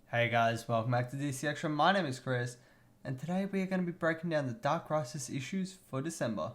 Hey guys, welcome back to DC Extra. My name is Chris, and today we are going to be breaking down the Dark Crisis issues for December.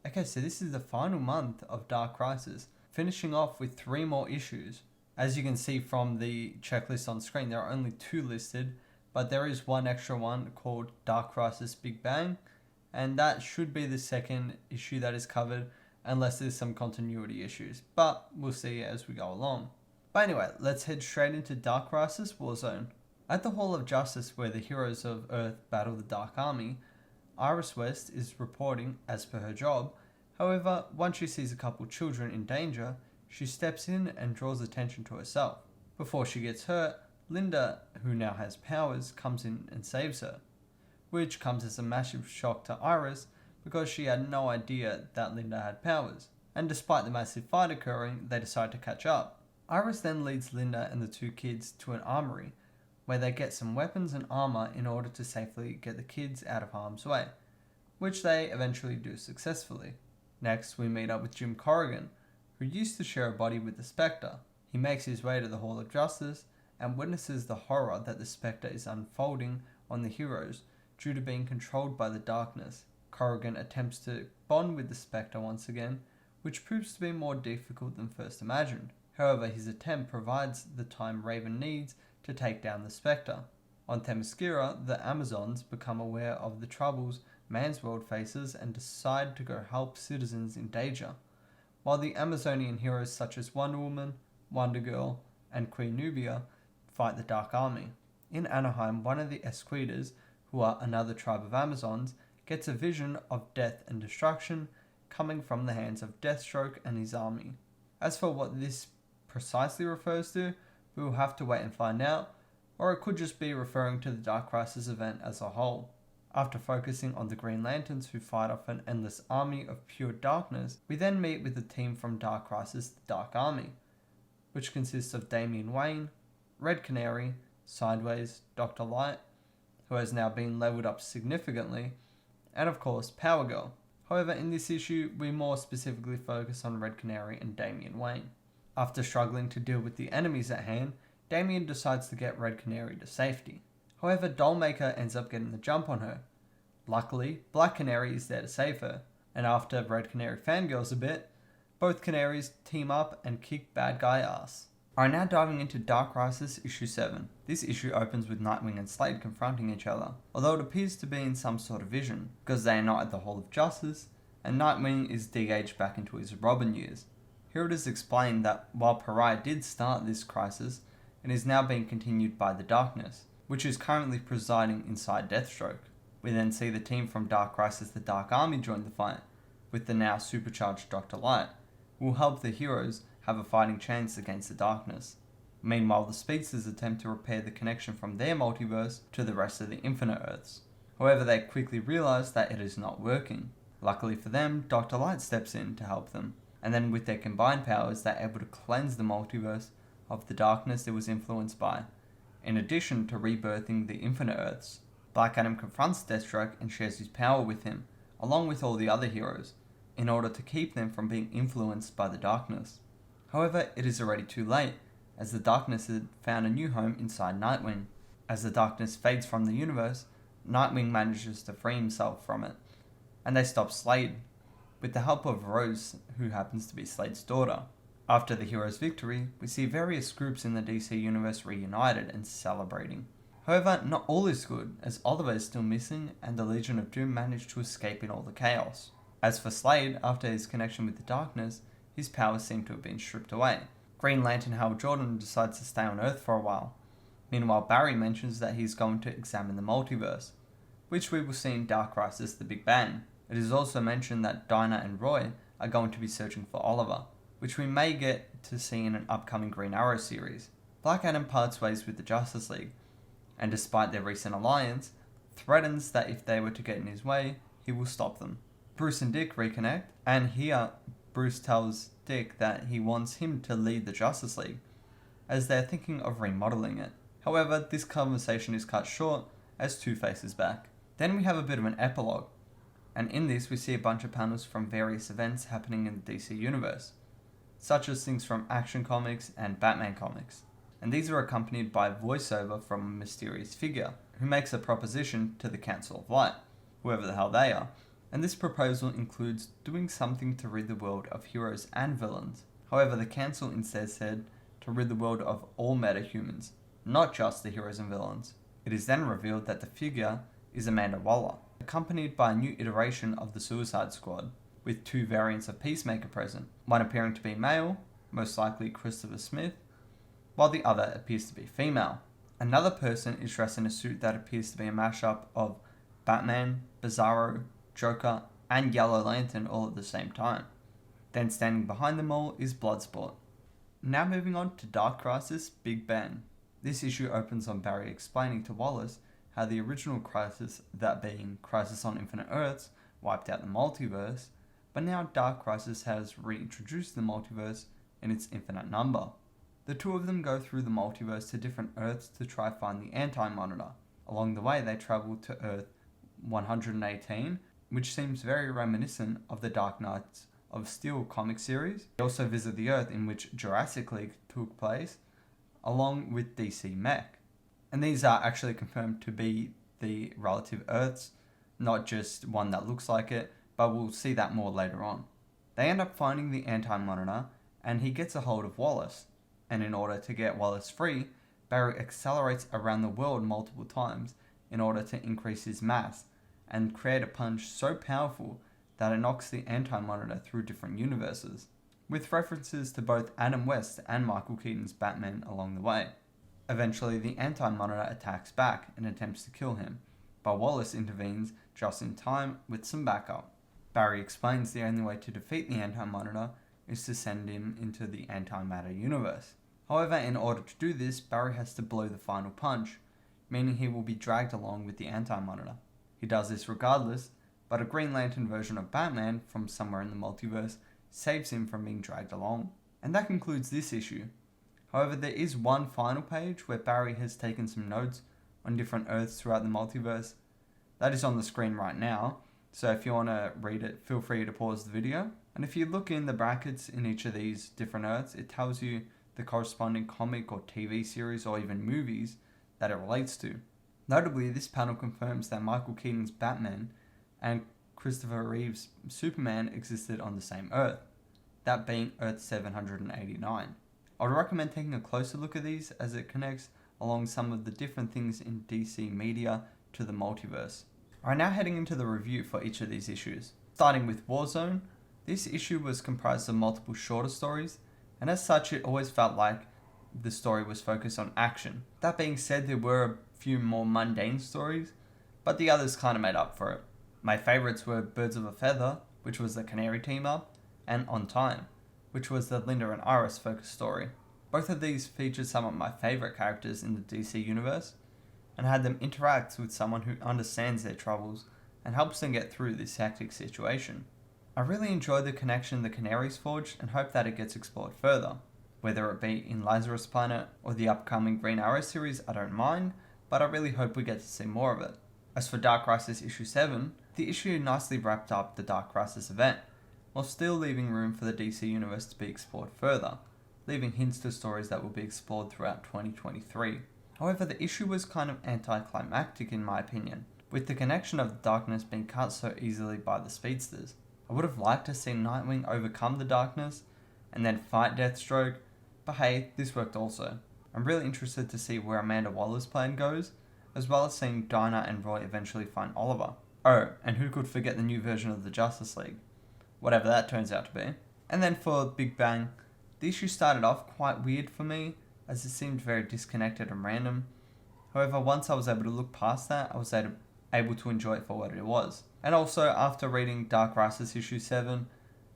Okay, so this is the final month of Dark Crisis, finishing off with 3 more issues. As you can see from the checklist on screen, there are only 2 listed, but there is one extra one called Dark Crisis Big Bang, and that should be the second issue that is covered unless there's some continuity issues, but we'll see as we go along. But anyway, let's head straight into Dark Crisis Warzone. At the Hall of Justice, where the heroes of Earth battle the Dark Army, Iris West is reporting as per her job. However, once she sees a couple children in danger, she steps in and draws attention to herself. Before she gets hurt, Linda, who now has powers, comes in and saves her, which comes as a massive shock to Iris because she had no idea that Linda had powers, and despite the massive fight occurring, they decide to catch up. Iris then leads Linda and the 2 kids to an armory, where they get some weapons and armor in order to safely get the kids out of harm's way, which they eventually do successfully. Next, we meet up with Jim Corrigan, who used to share a body with the Spectre. He makes his way to the Hall of Justice and witnesses the horror that the Spectre is unfolding on the heroes due to being controlled by the darkness. Corrigan attempts to bond with the Spectre once again, which proves to be more difficult than first imagined. However, his attempt provides the time Raven needs to take down the Spectre. On Themyscira, the Amazons become aware of the troubles man's world faces and decide to go help citizens in danger, while the Amazonian heroes such as Wonder Woman, Wonder Girl, and Queen Nubia fight the Dark Army. In Anaheim, one of the Esquitas, who are another tribe of Amazons, gets a vision of death and destruction coming from the hands of Deathstroke and his army. As for what this precisely refers to, we will have to wait and find out, or it could just be referring to the Dark Crisis event as a whole. After focusing on the Green Lanterns who fight off an endless army of pure darkness, we then meet with the team from Dark Crisis, the Dark Army, which consists of Damian Wayne, Red Canary, Sideways, Dr. Light, who has now been leveled up significantly, and of course Power Girl. However, in this issue, we more specifically focus on Red Canary and Damian Wayne. After struggling to deal with the enemies at hand, Damian decides to get Red Canary to safety. However, Dollmaker ends up getting the jump on her. Luckily, Black Canary is there to save her, and after Red Canary fangirls a bit, both Canaries team up and kick bad guy ass. Alright, now diving into Dark Crisis issue 7. This issue opens with Nightwing and Slade confronting each other, although it appears to be in some sort of vision, because they are not at the Hall of Justice, and Nightwing is de-aged back into his Robin years. Here it is explained that while Pariah did start this crisis, it is now being continued by the Darkness, which is currently presiding inside Deathstroke. We then see the team from Dark Crisis the Dark Army join the fight, with the now supercharged Dr. Light, who will help the heroes have a fighting chance against the darkness. Meanwhile, the Speedsters attempt to repair the connection from their multiverse to the rest of the Infinite Earths. However, they quickly realize that it is not working. Luckily for them, Dr. Light steps in to help them, and then with their combined powers, they're able to cleanse the multiverse of the darkness it was influenced by, in addition to rebirthing the Infinite Earths. Black Adam confronts Deathstroke and shares his power with him, along with all the other heroes, in order to keep them from being influenced by the darkness. However, it is already too late, as the darkness had found a new home inside Nightwing. As the darkness fades from the universe, Nightwing manages to free himself from it, and they stop Slade, with the help of Rose, who happens to be Slade's daughter. After the hero's victory, we see various groups in the DC universe reunited and celebrating. However, not all is good, as Oliver is still missing and the Legion of Doom managed to escape in all the chaos. As for Slade, after his connection with the darkness, his powers seem to have been stripped away. Green Lantern Hal Jordan decides to stay on Earth for a while. Meanwhile, Barry mentions that he's going to examine the multiverse, which we will see in Dark Crisis the Big Bang. It is also mentioned that Dinah and Roy are going to be searching for Oliver, which we may get to see in an upcoming Green Arrow series. Black Adam parts ways with the Justice League, and despite their recent alliance, threatens that if they were to get in his way, he will stop them. Bruce and Dick reconnect, and here Bruce tells Dick that he wants him to lead the Justice League, as they're thinking of remodeling it. However, this conversation is cut short as Two-Face is back. Then we have a bit of an epilogue, and in this we see a bunch of panels from various events happening in the DC universe, such as things from Action Comics and Batman Comics. And these are accompanied by voiceover from a mysterious figure, who makes a proposition to the Council of Light, whoever the hell they are. And this proposal includes doing something to rid the world of heroes and villains. However, the Council instead said to rid the world of all metahumans, not just the heroes and villains. It is then revealed that the figure is Amanda Waller, accompanied by a new iteration of the Suicide Squad, with two variants of Peacemaker present, one appearing to be male, most likely Christopher Smith, while the other appears to be female. Another person is dressed in a suit that appears to be a mashup of Batman, Bizarro, Joker, and Yellow Lantern all at the same time. Then standing behind them all is Bloodsport. Now moving on to Dark Crisis Big Bang. This issue opens on Barry explaining to Wallace how the original Crisis, that being Crisis on Infinite Earths, wiped out the multiverse, but now Dark Crisis has reintroduced the multiverse in its infinite number. The two of them go through the multiverse to different Earths to try find the Anti-Monitor. Along the way they travel to Earth 118, which seems very reminiscent of the Dark Knights of Steel comic series. They also visit the Earth in which Jurassic League took place, along with DC Mech. And these are actually confirmed to be the relative Earths, not just one that looks like it, but we'll see that more later on. They end up finding the Anti-Monitor, and he gets a hold of Wallace. And in order to get Wallace free, Barry accelerates around the world multiple times in order to increase his mass and create a punch so powerful that it knocks the Anti-Monitor through different universes, with references to both Adam West and Michael Keaton's Batman along the way. Eventually, the Anti-Monitor attacks back and attempts to kill him, but Wallace intervenes just in time with some backup. Barry explains the only way to defeat the Anti-Monitor is to send him into the antimatter universe. However, in order to do this, Barry has to blow the final punch, meaning he will be dragged along with the Anti-Monitor. He does this regardless, but a Green Lantern version of Batman from somewhere in the multiverse saves him from being dragged along. And that concludes this issue. However, there is one final page where Barry has taken some notes on different Earths throughout the multiverse. That is on the screen right now, so if you want to read it, feel free to pause the video. And if you look in the brackets in each of these different Earths, it tells you the corresponding comic or TV series or even movies that it relates to. Notably, this panel confirms that Michael Keaton's Batman and Christopher Reeve's Superman existed on the same Earth, that being Earth 789. I would recommend taking a closer look at these as it connects along some of the different things in DC media to the multiverse. Alright, now heading into the review for each of these issues. Starting with Warzone, this issue was comprised of multiple shorter stories, and as such it always felt like the story was focused on action. That being said, there were a few more mundane stories, but the others kind of made up for it. My favourites were Birds of a Feather, which was the Canary team up, and On Time, which was the Linda and Iris focused story. Both of these featured some of my favourite characters in the DC universe, and had them interact with someone who understands their troubles and helps them get through this hectic situation. I really enjoyed the connection the Canaries forged and hope that it gets explored further. Whether it be in Lazarus Planet or the upcoming Green Arrow series, I don't mind, but I really hope we get to see more of it. As for Dark Crisis issue 7, the issue nicely wrapped up the Dark Crisis event, while still leaving room for the DC universe to be explored further, leaving hints to stories that will be explored throughout 2023. However, the issue was kind of anticlimactic in my opinion, with the connection of the darkness being cut so easily by the speedsters. I would have liked to see Nightwing overcome the darkness and then fight Deathstroke, but hey, this worked also. I'm really interested to see where Amanda Waller's plan goes, as well as seeing Dinah and Roy eventually find Oliver. Oh, and who could forget the new version of the Justice League? Whatever that turns out to be. And then for Big Bang, the issue started off quite weird for me, as it seemed very disconnected and random. However, once I was able to look past that, I was able to enjoy it for what it was. And also, after reading Dark Crisis issue 7,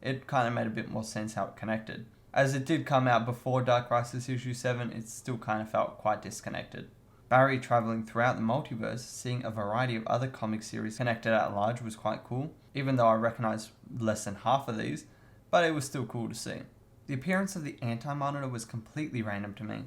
it kind of made a bit more sense how it connected. As it did come out before Dark Crisis issue 7, it still kind of felt quite disconnected. Barry travelling throughout the multiverse, seeing a variety of other comic series connected at large was quite cool, even though I recognised less than half of these, but it was still cool to see. The appearance of the Anti-Monitor was completely random to me.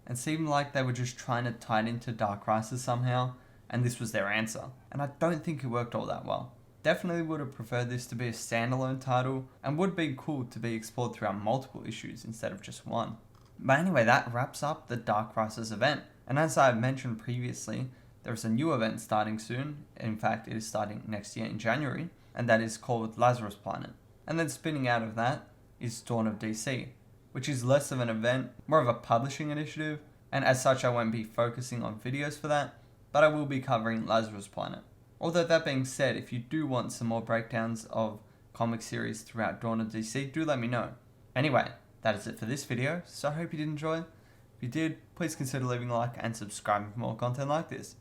and seemed like they were just trying to tie it into Dark Crisis somehow, and this was their answer. And I don't think it worked all that well. Definitely would have preferred this to be a standalone title, and would be cool to be explored throughout multiple issues instead of just one. But anyway, that wraps up the Dark Crisis event, and as I mentioned previously, there's a new event starting soon. In fact, it is starting next year in January, and that is called Lazarus Planet. And then spinning out of that is Dawn of DC, which is less of an event, more of a publishing initiative, and as such I won't be focusing on videos for that, but I will be covering Lazarus Planet. Although that being said, if you do want some more breakdowns of comic series throughout Dawn of DC, do let me know. Anyway, that is it for this video, so I hope you did enjoy. If you did, please consider leaving a like and subscribing for more content like this.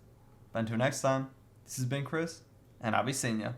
But until next time, this has been Chris, and I'll be seeing ya.